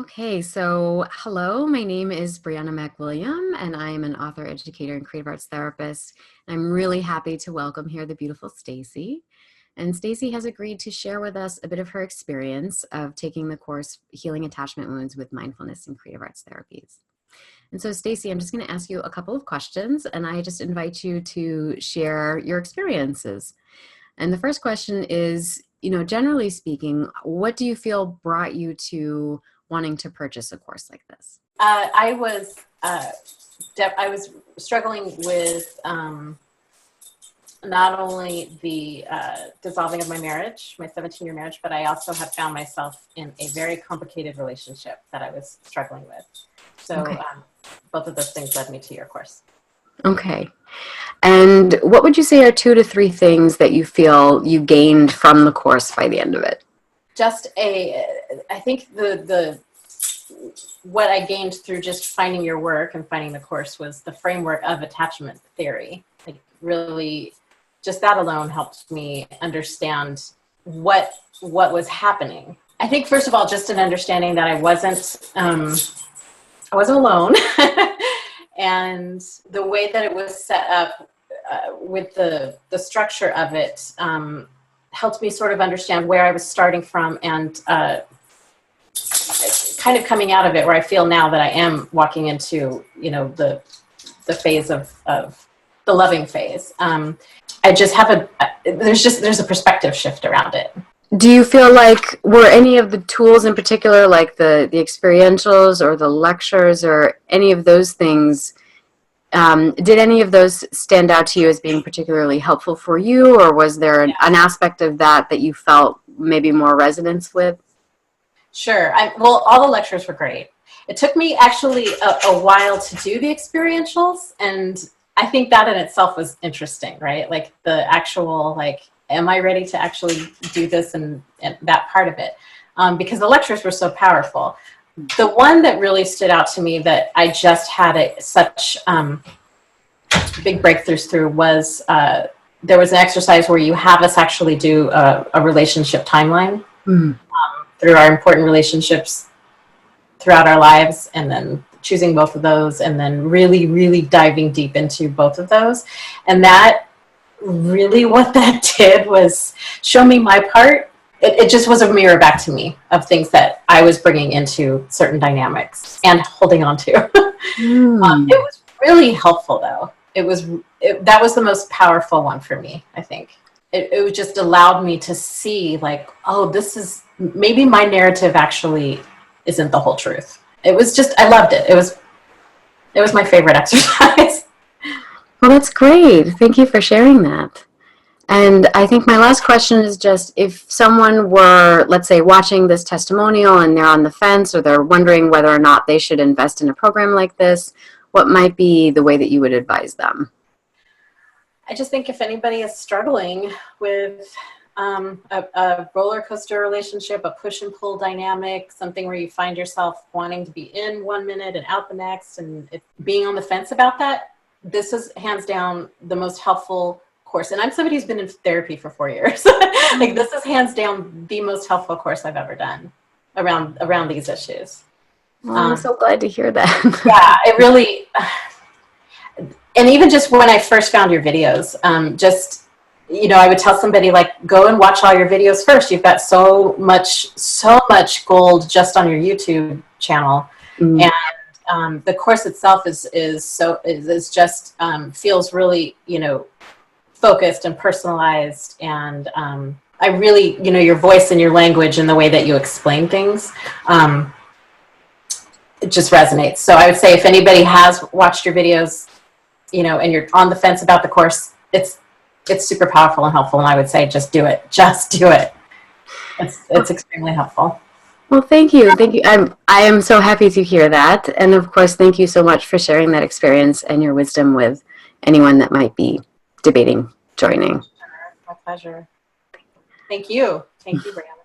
Okay, so hello, my name is Brianna McWilliam, and I am an author, educator, and creative arts therapist. I'm really happy to welcome here the beautiful Stacy. And Stacy has agreed to share with us a bit of her experience of taking the course Healing Attachment Wounds with Mindfulness and Creative Arts Therapies. And so, Stacy, I'm just going to ask you a couple of questions, and I just invite you to share your experiences. And the first question is, generally speaking, what do you feel brought you to wanting to purchase a course like this? I was struggling with not only the dissolving of my marriage, my 17-year marriage, but I also had found myself in a very complicated relationship that I was struggling with. So Okay. Both of those things led me to your course. Okay. And what would you say are 2 to 3 things that you feel you gained from the course by the end of it? I think what I gained through just finding your work and finding the course was the framework of attachment theory. Like really, just that alone helped me understand what was happening. I think first of all, just an understanding that I wasn't alone. And the way that it was set up with the structure of it helped me sort of understand where I was starting from and kind of coming out of it, where I feel now that I am walking into, the phase of the loving phase. I just have there's a perspective shift around it. Do you feel like, were any of the tools in particular, like the experientials or the lectures or any of those things, did any of those stand out to you as being particularly helpful for you, or was there an aspect of that you felt maybe more resonance with? Sure. Well, all the lectures were great. It took me actually a while to do the experientials, and I think that in itself was interesting, right? Like the actual, am I ready to actually do this and that part of it? Because the lectures were so powerful. The one that really stood out to me that I just had such big breakthroughs through was there was an exercise where you have us actually do a relationship timeline through our important relationships throughout our lives, and then choosing both of those, and then really, really diving deep into both of those. And that really, what that did was show me my part. It just was a mirror back to me of things that I was bringing into certain dynamics and holding on to. It was really helpful, though. That was the most powerful one for me, I think. It just allowed me to see, this is, maybe my narrative actually isn't the whole truth. It was just, I loved it. It was my favorite exercise. Well, that's great. Thank you for sharing that. And I think my last question is just, if someone were, let's say, watching this testimonial and they're on the fence, or they're wondering whether or not they should invest in a program like this, what might be the way that you would advise them? I just think if anybody is struggling with a roller coaster relationship, a push and pull dynamic, something where you find yourself wanting to be in 1 minute and out the next, and being on the fence about that, this is hands down the most helpful course. And I'm somebody who's been in therapy for 4 years. This is hands down the most helpful course I've ever done around these issues. Well, I'm so glad to hear that. Yeah, it really, and even just when I first found your videos, I would tell somebody, go and watch all your videos first. You've got so much gold just on your YouTube channel. And the course itself is just feels really, focused and personalized. And I really, your voice and your language and the way that you explain things, it just resonates. So I would say if anybody has watched your videos, and you're on the fence about the course, it's super powerful and helpful. And I would say, just do it. Just do it. It's extremely helpful. Well, thank you. Thank you. I am so happy to hear that. And of course, thank you so much for sharing that experience and your wisdom with anyone that might be debating joining. My pleasure. Thank you. Thank you, Brianna.